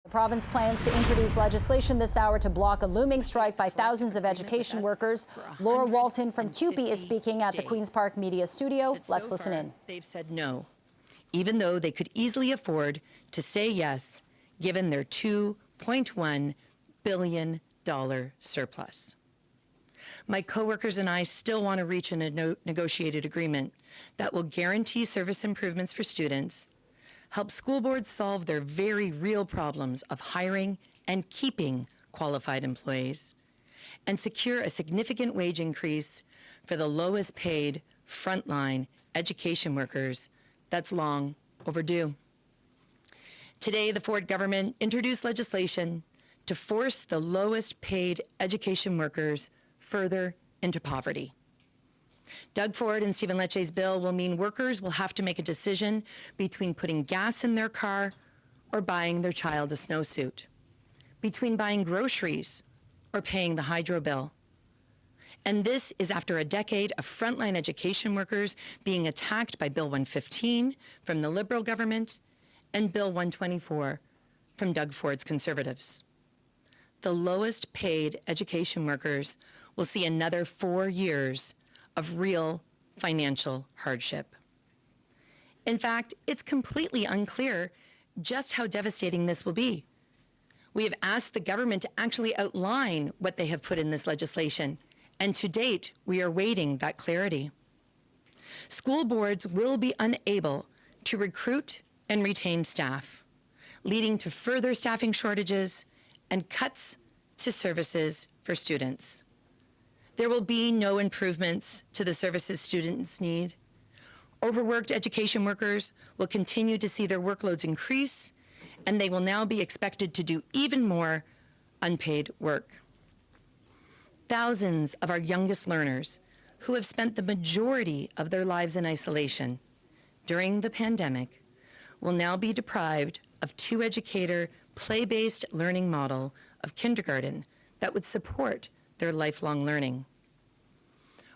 The province plans to introduce legislation this hour to block a looming strike by thousands of education workers. Laura Walton from CUPE is speaking at the Queen's Park Media Studio. Let's listen in. They've said no, even though they could easily afford to say yes, given their $2.1 billion surplus. My coworkers and I still want to reach a negotiated agreement that will guarantee service improvements for students, help school boards solve their very real problems of hiring and keeping qualified employees, and secure a significant wage increase for the lowest paid frontline education workers that's long overdue. Today, the Ford government introduced legislation to force the lowest paid education workers further into poverty. Doug Ford and Stephen Lecce's bill will mean workers will have to make a decision between putting gas in their car or buying their child a snowsuit, between buying groceries or paying the hydro bill. And this is after a decade of frontline education workers being attacked by Bill 115 from the Liberal government and Bill 124 from Doug Ford's Conservatives. The lowest paid education workers will see another 4 years of real financial hardship. In fact, it's completely unclear just how devastating this will be. We have asked the government to actually outline what they have put in this legislation, and to date, we are awaiting that clarity. School boards will be unable to recruit and retain staff, leading to further staffing shortages and cuts to services for students. There will be no improvements to the services students need. Overworked education workers will continue to see their workloads increase, and they will now be expected to do even more unpaid work. Thousands of our youngest learners who have spent the majority of their lives in isolation during the pandemic will now be deprived of two-educator, play-based learning model of kindergarten that would support their lifelong learning.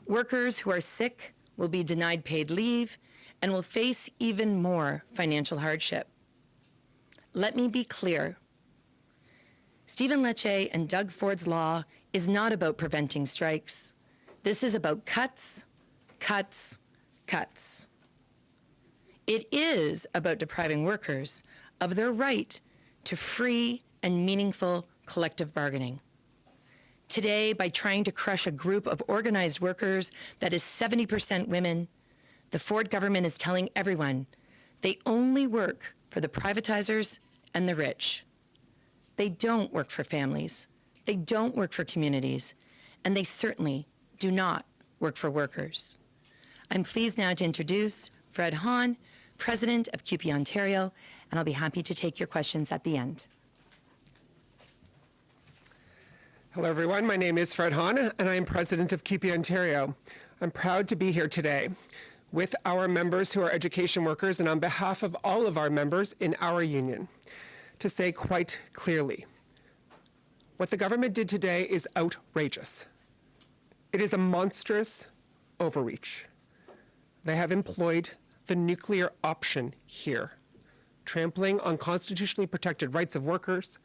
Workers who are sick will be denied paid leave and will face even more financial hardship. Let me be clear. Stephen Lecce and Doug Ford's law is not about preventing strikes. This is about cuts, cuts, cuts. It is about depriving workers of their right to free and meaningful collective bargaining. Today, by trying to crush a group of organized workers that is 70% women, the Ford government is telling everyone they only work for the privatizers and the rich. They don't work for families, they don't work for communities, and they certainly do not work for workers. I'm pleased now to introduce Fred Hahn, President of CUPE Ontario, and I'll be happy to take your questions at the end. Hello, everyone. My name is Fred Hahn, and I am President of CUPE Ontario. I'm proud to be here today with our members who are education workers and on behalf of all of our members in our union to say quite clearly, what the government did today is outrageous. It is a monstrous overreach. They have employed the nuclear option here, trampling on constitutionally protected rights of workers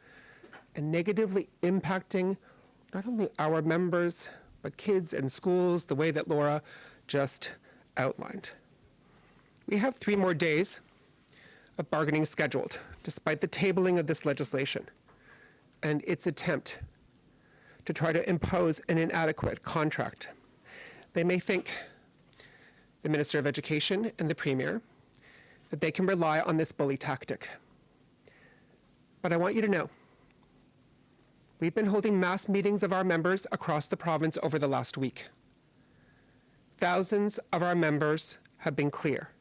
and negatively impacting not only our members, but kids and schools, the way that Laura just outlined. We have 3 more days of bargaining scheduled, despite the tabling of this legislation and its attempt to try to impose an inadequate contract. They may think, the Minister of Education and the Premier, that they can rely on this bully tactic. But I want you to know, we've been holding mass meetings of our members across the province over the last week. Thousands of our members have been clear.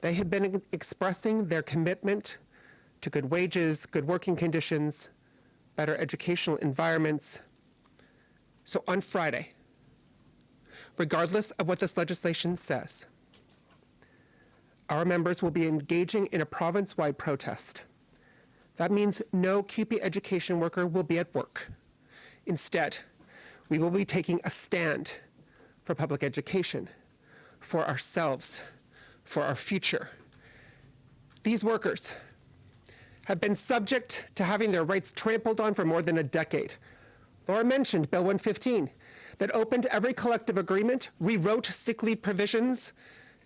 They have been expressing their commitment to good wages, good working conditions, better educational environments. So on Friday, regardless of what this legislation says, our members will be engaging in a province-wide protest. That means no CUPE education worker will be at work. Instead, we will be taking a stand for public education, for ourselves, for our future. These workers have been subject to having their rights trampled on for more than a decade. Laura mentioned Bill 115, that opened every collective agreement, rewrote sick leave provisions,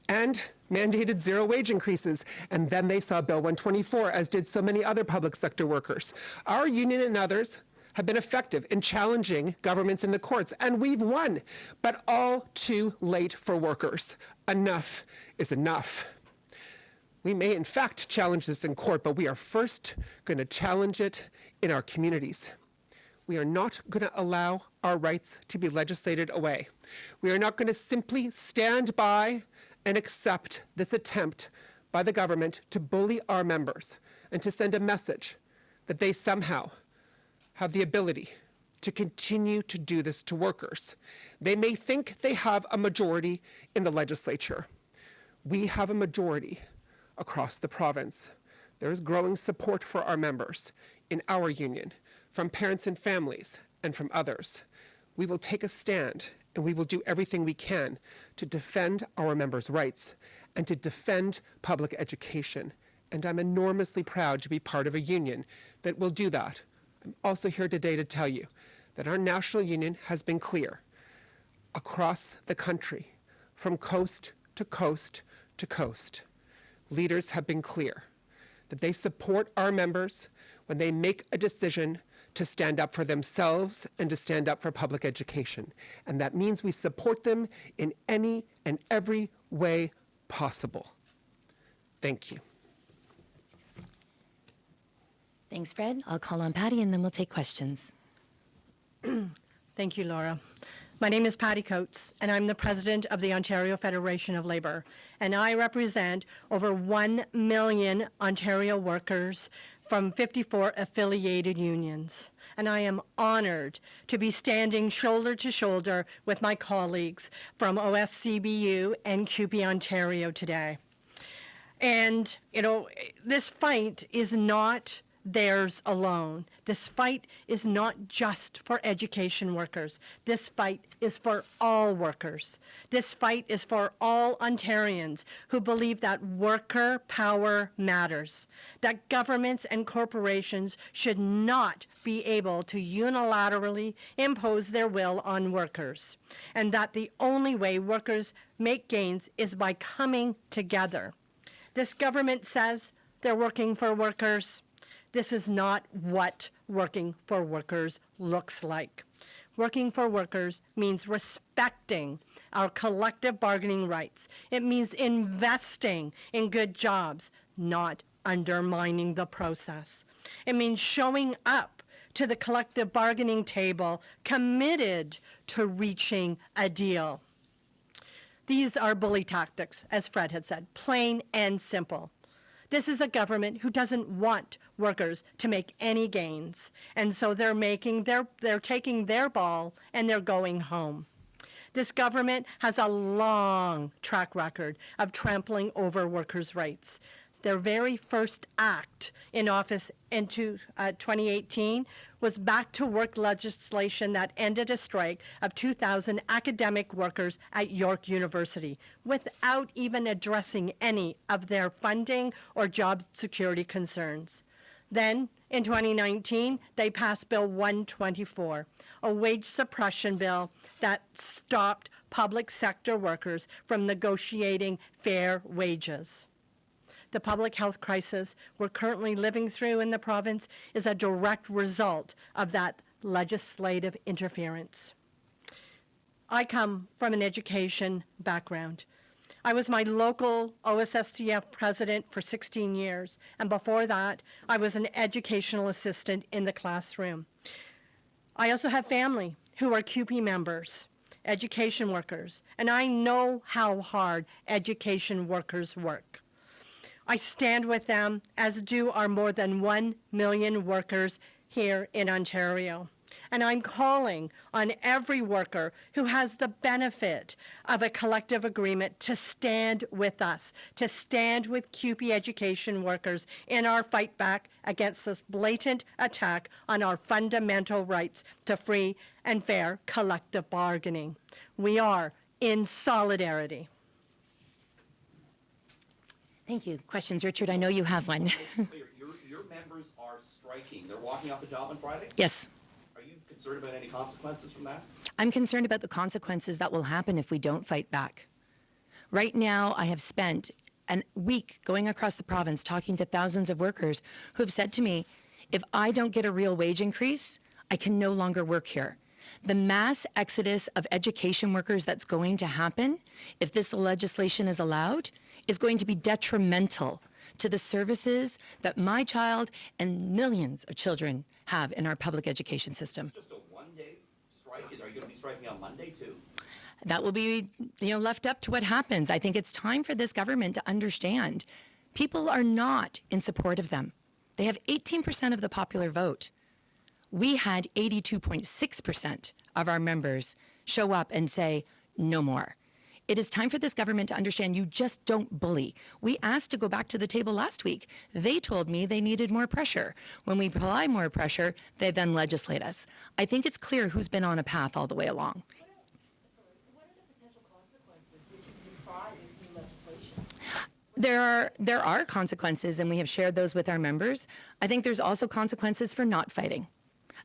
and mandated zero wage increases. And then they saw Bill 124, as did so many other public sector workers. Our union and others have been effective in challenging governments in the courts, and we've won, but all too late for workers. Enough is enough. We may, in fact, challenge this in court, but we are first going to challenge it in our communities. We are not going to allow our rights to be legislated away. We are not going to simply stand by and accept this attempt by the government to bully our members and to send a message that they somehow have the ability to continue to do this to workers. They may think they have a majority in the legislature. We have a majority across the province. There is growing support for our members in our union, from parents and families, and from others. We will take a stand, and we will do everything we can to defend our members' rights and to defend public education. And I'm enormously proud to be part of a union that will do that. I'm also here today to tell you that our national union has been clear across the country, from coast to coast to coast. Leaders have been clear that they support our members when they make a decision to stand up for themselves and to stand up for public education. And that means we support them in any and every way possible. Thank you. Thanks, Fred. I'll call on Patty, and then we'll take questions. Thank you, Laura. My name is Patty Coates, and I'm the president of the Ontario Federation of Labour, and I represent over 1 million Ontario workers from 54 affiliated unions. And I am honored to be standing shoulder to shoulder with my colleagues from OSCBU and CUPE Ontario today. And, you know, this fight is not theirs alone. This fight is not just for education workers. This fight is for all workers. This fight is for all Ontarians who believe that worker power matters, that governments and corporations should not be able to unilaterally impose their will on workers, and that the only way workers make gains is by coming together. This government says they're working for workers. This is not what working for workers looks like. Working for workers means respecting our collective bargaining rights. It means investing in good jobs, not undermining the process. It means showing up to the collective bargaining table committed to reaching a deal. These are bully tactics, as Fred had said, plain and simple. This is a government who doesn't want workers to make any gains, and so they're taking their ball and they're going home. This government has a long track record of trampling over workers' rights. Their very first act in office in 2018 was back to work legislation that ended a strike of 2,000 academic workers at York University without even addressing any of their funding or job security concerns. Then, in 2019, they passed Bill 124, a wage suppression bill that stopped public sector workers from negotiating fair wages. The public health crisis we're currently living through in the province is a direct result of that legislative interference. I come from an education background. I was my local OSSTF president for 16 years, and before that, I was an educational assistant in the classroom. I also have family who are CUPE members, education workers, and I know how hard education workers work. I stand with them, as do our more than 1 million workers here in Ontario. And I'm calling on every worker who has the benefit of a collective agreement to stand with us, to stand with CUPE education workers in our fight back against this blatant attack on our fundamental rights to free and fair collective bargaining. We are in solidarity. Thank you. Questions, Richard? I know you have one. Your members are striking. They're walking off the job on Friday? Yes. Are you concerned about any consequences from that? I'm concerned about the consequences that will happen if we don't fight back. Right now, I have spent a week going across the province talking to thousands of workers who have said to me, if I don't get a real wage increase, I can no longer work here. The mass exodus of education workers that's going to happen, if this legislation is allowed, is going to be detrimental to the services that my child and millions of children have in our public education system. Just a one-day strike? Are you going to be striking on Monday too? That will be, left up to what happens. I think it's time for this government to understand people are not in support of them. They have 18% of the popular vote. We had 82.6% of our members show up and say, no more. It is time for this government to understand you just don't bully. We asked to go back to the table last week. They told me they needed more pressure. When we apply more pressure, they then legislate us. I think it's clear who's been on a path all the way along. What are the potential consequences if you defy this new legislation? There are consequences, and we have shared those with our members. I think there's also consequences for not fighting.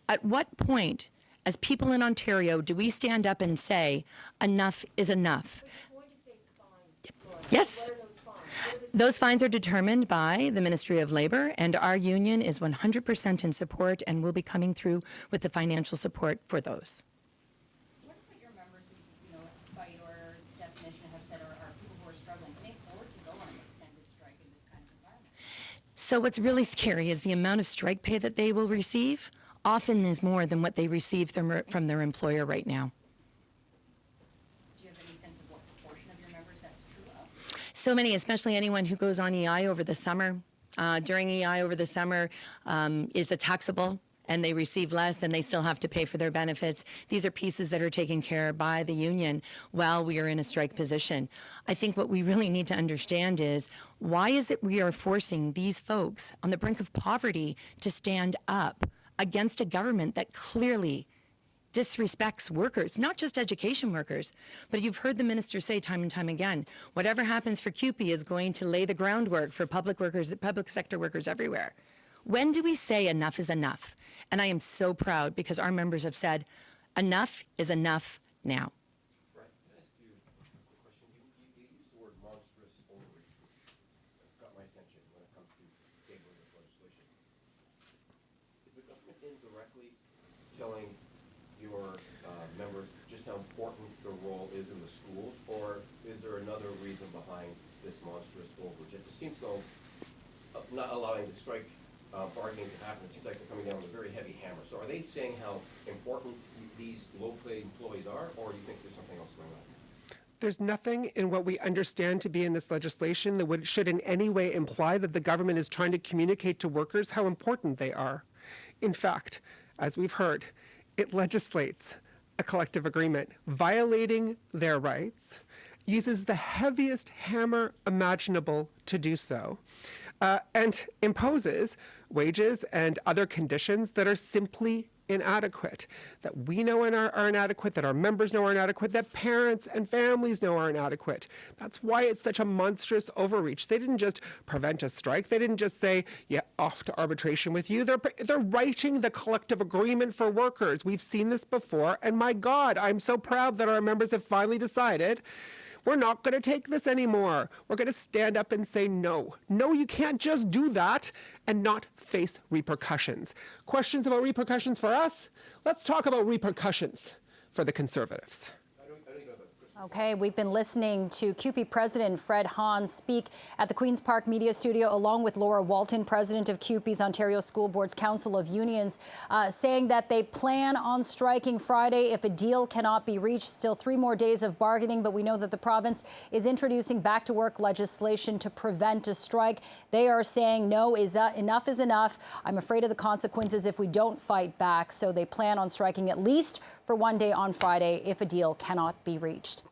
At what point, as people in Ontario, do we stand up and say, enough is enough? You're going to face fines, Laura. Yes. What are those fines? Those fines are determined by the Ministry of Labour, and our union is 100% in support and will be coming through with the financial support for those. What about your members who, by your definition have said are people who are struggling? Can they afford to go on an extended strike in this kind of environment? So what's really scary is the amount of strike pay that they will receive often is more than what they receive from their employer right now. Do you have any sense of what proportion of your members that's true of? So many, especially anyone who goes on EI over the summer. During EI over the summer is a taxable, and they receive less, and they still have to pay for their benefits. These are pieces that are taken care of by the union while we are in a strike position. I think what we really need to understand is, why is it we are forcing these folks on the brink of poverty to stand up against a government that clearly disrespects workers, not just education workers, but you've heard the minister say time and time again, whatever happens for CUPE is going to lay the groundwork for public workers, public sector workers everywhere. When do we say enough is enough? And I am so proud because our members have said, enough is enough now. Right. Can I ask you a quick question? You used the word monstrous overreach, which got my attention when it comes to tabling this legislation. Is the government indirectly telling your members just how important the role is in the schools, or is there another reason behind this monstrous overreach? It just seems though not allowing the strike bargaining to happen, it seems like they're coming down with a very heavy hammer. So are they saying how important these low-paid employees are, or do you think there's something else going on? There's nothing in what we understand to be in this legislation that should in any way imply that the government is trying to communicate to workers how important they are. In fact, as we've heard, it legislates a collective agreement, violating their rights, uses the heaviest hammer imaginable to do so, and imposes wages and other conditions that are simply inadequate, that we know are inadequate, that our members know are inadequate, that parents and families know are inadequate. That's why it's such a monstrous overreach. They didn't just prevent a strike. They didn't just say, yeah, off to arbitration with you. They're writing the collective agreement for workers. We've seen this before, and my God, I'm so proud that our members have finally decided we're not going to take this anymore. We're going to stand up and say no. No, you can't just do that and not face repercussions. Questions about repercussions for us? Let's talk about repercussions for the Conservatives. Okay, we've been listening to CUPE President Fred Hahn speak at the Queen's Park Media Studio, along with Laura Walton, President of CUPE's Ontario School Boards Council of Unions, saying that they plan on striking Friday if a deal cannot be reached. Still 3 more days of bargaining, but we know that the province is introducing back-to-work legislation to prevent a strike. They are saying no, enough is enough. I'm afraid of the consequences if we don't fight back, so they plan on striking at least for 1 day on Friday if a deal cannot be reached.